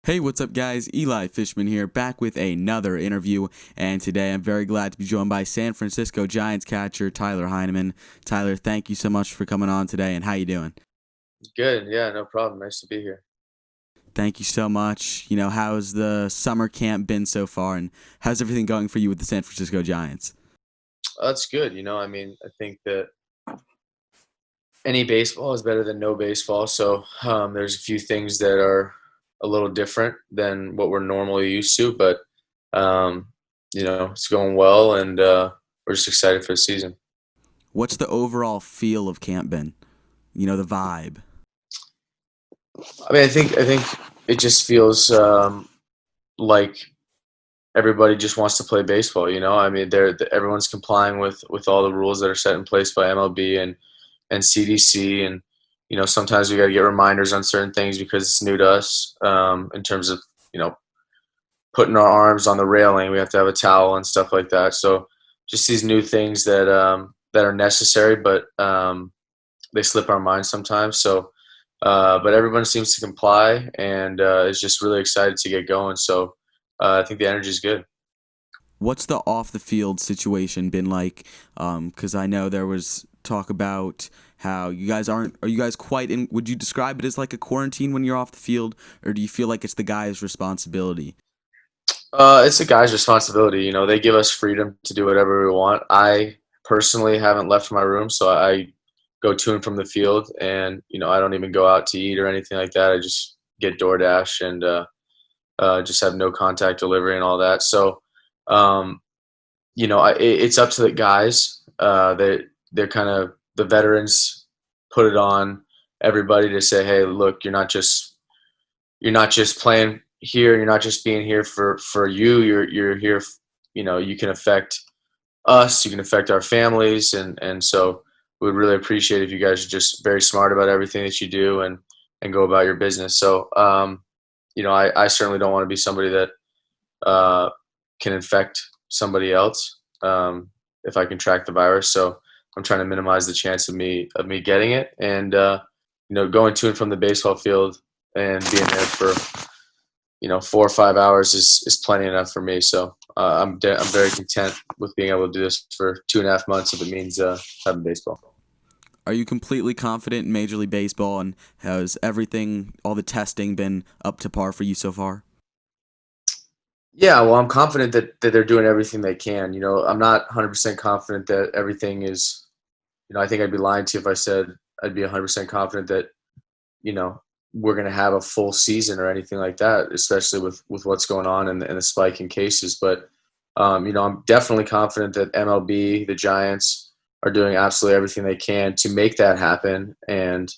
Hey, what's up, guys? Eli Fishman here, back with another interview, and today I'm very glad to be joined by San Francisco Giants catcher Tyler Heineman. Tyler, thank you so much for coming on today, and how you doing? Good. Yeah, no problem. Nice to be here. Thank you so much. How's the summer camp been so far, and how's everything going for you with the San Francisco Giants? That's good. I think that any baseball is better than no baseball. So there's a few things that are a little different than what we're normally used to, but um, it's going well, and we're just excited for the season. What's the overall feel of camp been? The vibe. I think it just feels like everybody just wants to play baseball. Everyone's complying with all the rules that are set in place by MLB and CDC, and sometimes we got to get reminders on certain things because it's new to us. In terms of putting our arms on the railing, we have to have a towel and stuff like that. So just these new things that are necessary, but they slip our minds sometimes. So, but everyone seems to comply and is just really excited to get going. So I think the energy is good. What's the off the field situation been like? Because I know there was talk about how you guys aren't. Are you guys quite in? Would you describe it as like a quarantine when you're off the field, or do you feel like it's the guy's responsibility? It's a guy's responsibility. They give us freedom to do whatever we want. I personally haven't left my room, so I go to and from the field, and I don't even go out to eat or anything like that. I just get DoorDash and just have no contact delivery and all that. So, um, it's up to the guys. They're kind of the veterans put it on everybody to say, hey, look, you're not just playing here. You're not just being here for you. You're here. You can affect us. You can affect our families, and so we'd really appreciate if you guys are just very smart about everything that you do and go about your business. So, I certainly don't want to be somebody that uh, can infect somebody else if I can track the virus. So I'm trying to minimize the chance of me getting it, and going to and from the baseball field and being there for 4 or 5 hours is plenty enough for me. So I'm very content with being able to do this for 2.5 months if it means having baseball. Are you completely confident in Major League Baseball, and has everything, all the testing, been up to par for you so far? Yeah, well, I'm confident that they're doing everything they can. I'm not 100% confident that everything is. I think I'd be lying to you if I said I'd be 100% confident that you know we're going to have a full season or anything like that, especially with what's going on and the spike in cases. But I'm definitely confident that MLB, the Giants, are doing absolutely everything they can to make that happen. And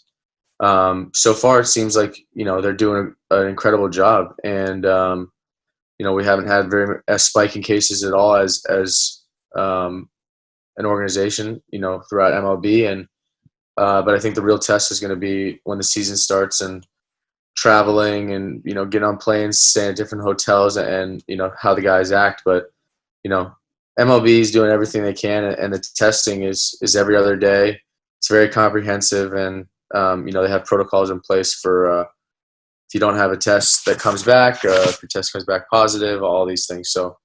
so far, it seems like they're doing an incredible job. And we haven't had very a spike in cases at all as um, an organization, throughout MLB. And but I think the real test is going to be when the season starts and traveling and getting on planes, staying at different hotels, and how the guys act. But you know, MLB is doing everything they can, and the testing is every other day. It's very comprehensive, and they have protocols in place for if you don't have a test that comes back, if your test comes back positive, all these things. So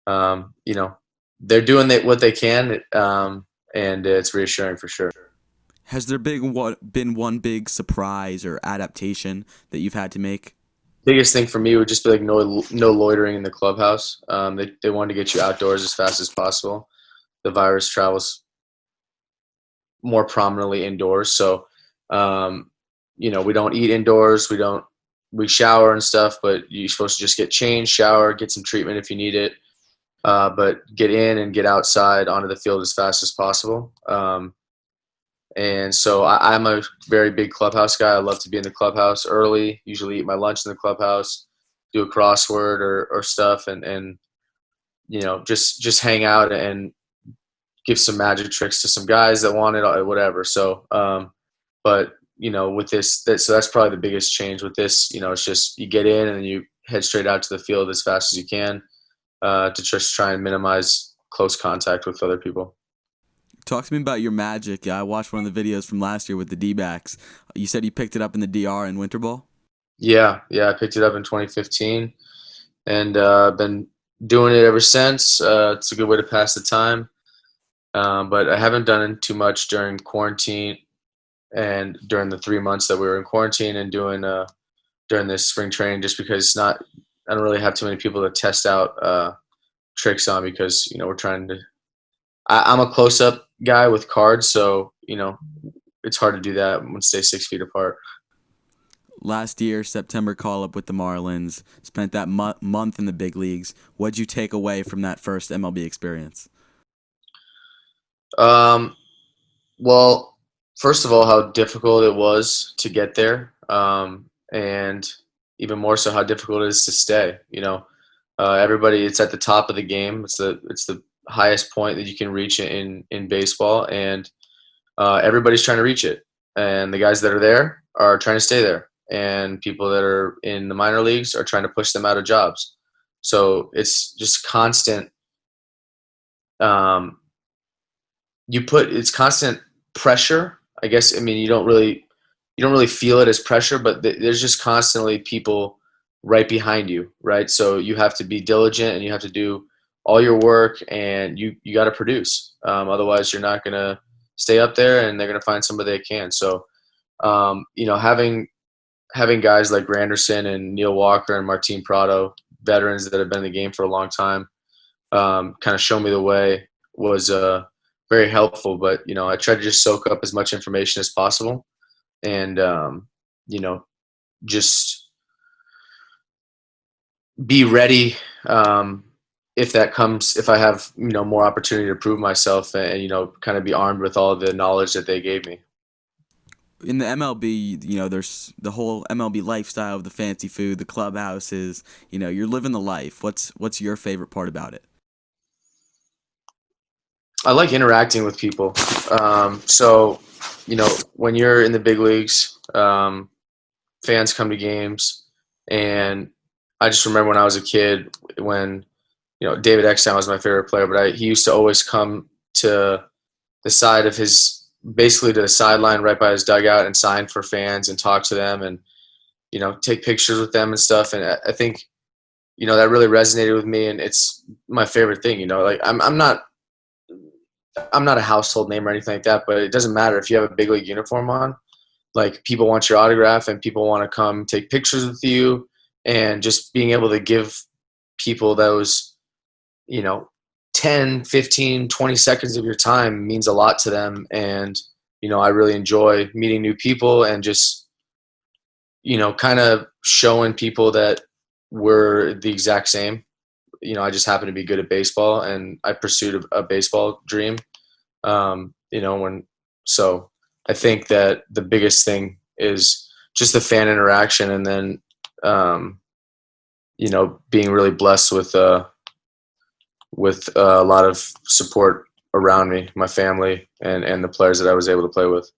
they're doing what they can, and it's reassuring for sure. Has there been one big surprise or adaptation that you've had to make? Biggest thing for me would just be like no loitering in the clubhouse. They wanted to get you outdoors as fast as possible. The virus travels more prominently indoors, so we don't eat indoors. We shower and stuff, but you're supposed to just get changed, shower, get some treatment if you need it, but get in and get outside onto the field as fast as possible. And so I'm a very big clubhouse guy. I love to be in the clubhouse early, usually eat my lunch in the clubhouse, do a crossword or stuff, and just hang out and give some magic tricks to some guys that want it, or whatever. So, but with so that's probably the biggest change with this. It's just you get in and then you head straight out to the field as fast as you can to just try and minimize close contact with other people. Talk to me about your magic. I watched one of the videos from last year with the D-backs. You said you picked it up in the DR in Winter Ball? Yeah, yeah, I picked it up in 2015, and been doing it ever since. It's a good way to pass the time, but I haven't done it too much during quarantine and during the 3 months that we were in quarantine and doing during this spring training, just because it's not. I don't really have too many people to test out tricks on because we're trying to. I'm a close up guy with cards, so it's hard to do that and stay 6 feet apart. Last year, September call up with the Marlins. Spent that month in the big leagues. What'd you take away from that first MLB experience? Um, well, first of all, how difficult it was to get there, and even more so how difficult it is to stay. Everybody, it's at the top of the game. It's the highest point that you can reach in baseball, and everybody's trying to reach it. And the guys that are there are trying to stay there, and people that are in the minor leagues are trying to push them out of jobs. So it's just constant. Um, it's constant pressure. I guess I mean you don't really feel it as pressure, but there's just constantly people right behind you, right? So you have to be diligent and you have to do all your work, and you got to produce. Otherwise, you're not gonna stay up there, and they're gonna find somebody they can. So having guys like Granderson and Neil Walker and Martin Prado, veterans that have been in the game for a long time, kind of show me the way was very helpful. But I try to just soak up as much information as possible, and you know, just be ready if that comes. If I have more opportunity to prove myself, and kind of be armed with all the knowledge that they gave me. In the MLB, there's the whole MLB lifestyle, the fancy food, the clubhouses. You're living the life. What's your favorite part about it? I like interacting with people. So when you're in the big leagues, fans come to games, and I just remember when I was a kid when David Eckstein was my favorite player, but he used to always come to the side of his, basically to the sideline right by his dugout, and sign for fans and talk to them, and take pictures with them and stuff. And I think that really resonated with me, and it's my favorite thing. Like I'm not a household name or anything like that, but it doesn't matter if you have a big league uniform on. Like, people want your autograph, and people want to come take pictures with you, and just being able to give people those, you know, 10, 15, 20 seconds of your time means a lot to them. And, I really enjoy meeting new people and just, kind of showing people that we're the exact same. I just happen to be good at baseball, and I pursued a baseball dream. When so I think that the biggest thing is just the fan interaction, and then being really blessed with a lot of support around me, my family, and the players that I was able to play with.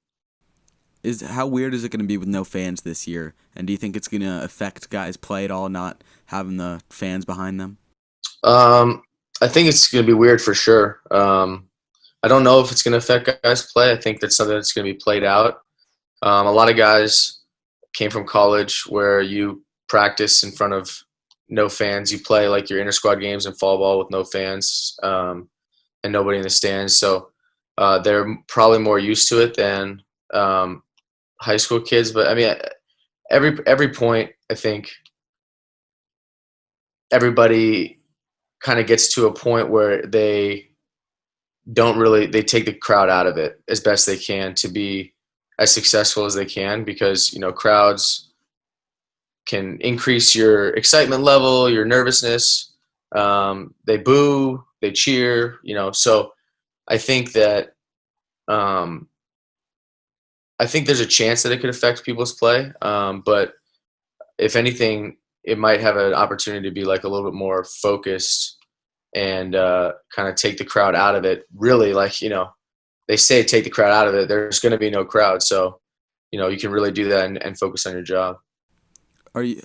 How weird is it going to be with no fans this year? And do you think it's going to affect guys' play at all, not having the fans behind them? Um, I think it's going to be weird for sure. I don't know if it's going to affect guys' play. I think that's something that's going to be played out. A lot of guys came from college where you practice in front of no fans. You play like your inter squad games in fall ball with no fans, and nobody in the stands. So they're probably more used to it than high school kids. But I mean, every point, I think everybody kind of gets to a point where they take the crowd out of it as best they can to be as successful as they can, because crowds can increase your excitement level, your nervousness. They boo, they cheer, so I think that um, I think there's a chance that it could affect people's play, but if anything, it might have an opportunity to be like a little bit more focused, and kind of take the crowd out of it. Really, like, they say take the crowd out of it. There's going to be no crowd, so you can really do that and focus on your job.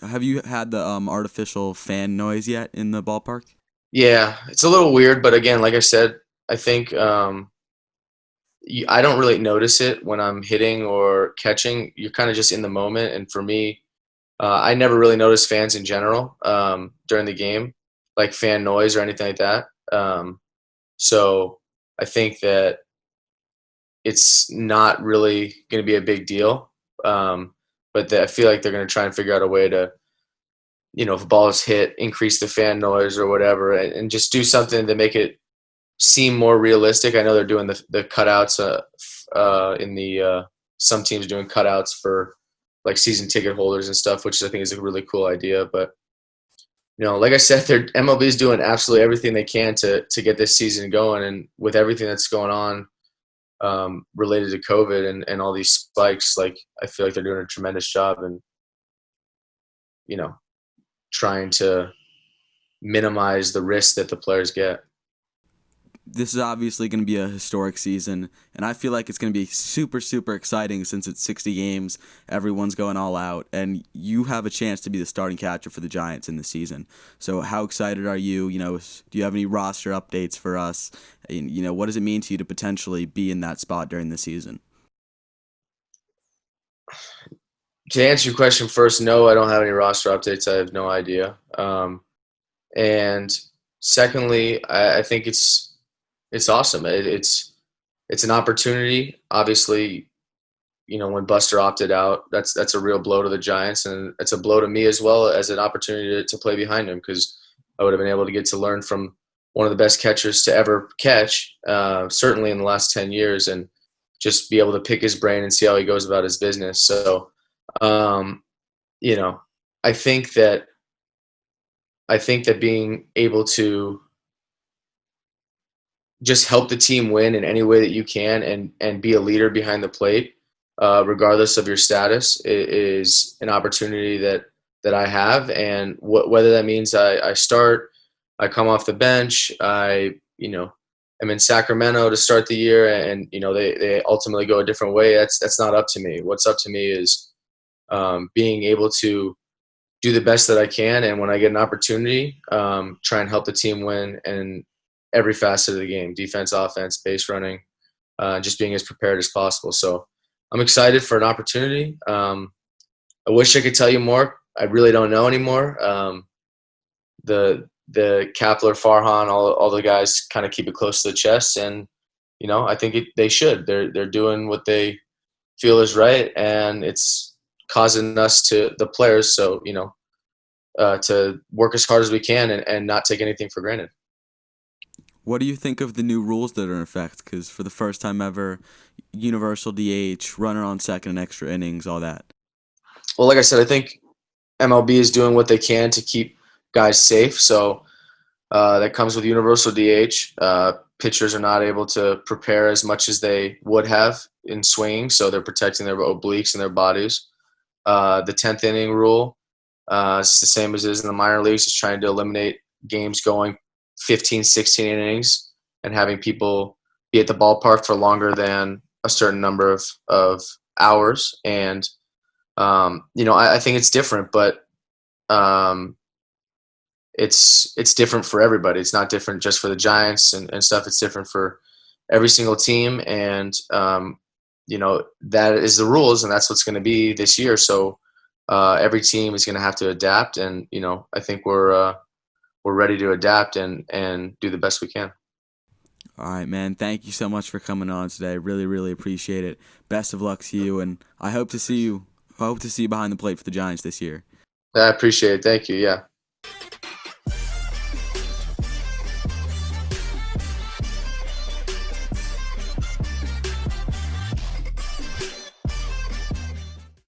Have you had the artificial fan noise yet in the ballpark? Yeah, it's a little weird, but again, like I said, I think I don't really notice it when I'm hitting or catching. You're kind of just in the moment, and for me, I never really noticed fans in general during the game, like fan noise or anything like that. So I think that it's not really going to be a big deal. But I feel like they're going to try and figure out a way to, if a ball is hit, increase the fan noise or whatever, and just do something to make it seem more realistic. I know they're doing the cutouts in the some teams doing cutouts for like season ticket holders and stuff, which I think is a really cool idea. But like I said, MLB is doing absolutely everything they can to get this season going, and with everything that's going on related to COVID and all these spikes, like I feel like they're doing a tremendous job and trying to minimize the risk that the players get. This is obviously going to be a historic season, and I feel like it's going to be super, super exciting since it's 60 games, everyone's going all out, and you have a chance to be the starting catcher for the Giants in the season. So how excited are you? Do you have any roster updates for us? What does it mean to you to potentially be in that spot during the season? To answer your question first, no, I don't have any roster updates. I have no idea. And secondly, I think it's awesome. It's an opportunity. Obviously, when Buster opted out, that's a real blow to the Giants, and it's a blow to me as well as an opportunity to play behind him, because I would have been able to get to learn from one of the best catchers to ever catch, certainly in the last 10 years, and just be able to pick his brain and see how he goes about his business. So, um, you know, I think that being able to just help the team win in any way that you can, and be a leader behind the plate, regardless of your status, is an opportunity that I have. And whether that means I start, I come off the bench, I'm in Sacramento to start the year, and they ultimately go a different way. That's not up to me. What's up to me is being able to do the best that I can, and when I get an opportunity, try and help the team win in every facet of the game: defense, offense, base running, just being as prepared as possible. So I'm excited for an opportunity. I wish I could tell you more. I really don't know anymore. The Kapler, Farhan, all the guys kind of keep it close to the chest, and I think they should. They're doing what they feel is right, and it's causing us the players, so to work as hard as we can, and not take anything for granted. What do you think of the new rules that are in effect? Because for the first time ever, universal DH, runner on second and extra innings, all that. Well, like I said, I think MLB is doing what they can to keep guys safe. So that comes with universal DH. Pitchers are not able to prepare as much as they would have in swinging, so they're protecting their obliques and their bodies. The 10th inning rule, it's the same as it is in the minor leagues. It's trying to eliminate games going 15, 16 innings and having people be at the ballpark for longer than a certain number of hours. And, I think it's different, but it's different for everybody. It's not different just for the Giants and stuff. It's different for every single team. And, that is the rules, and that's what's going to be this year. So every team is going to have to adapt. And, I think we're ready to adapt and do the best we can. All right, man. Thank you so much for coming on today. Really, really appreciate it. Best of luck to you, and I hope to see you behind the plate for the Giants this year. I appreciate it. Thank you. Yeah.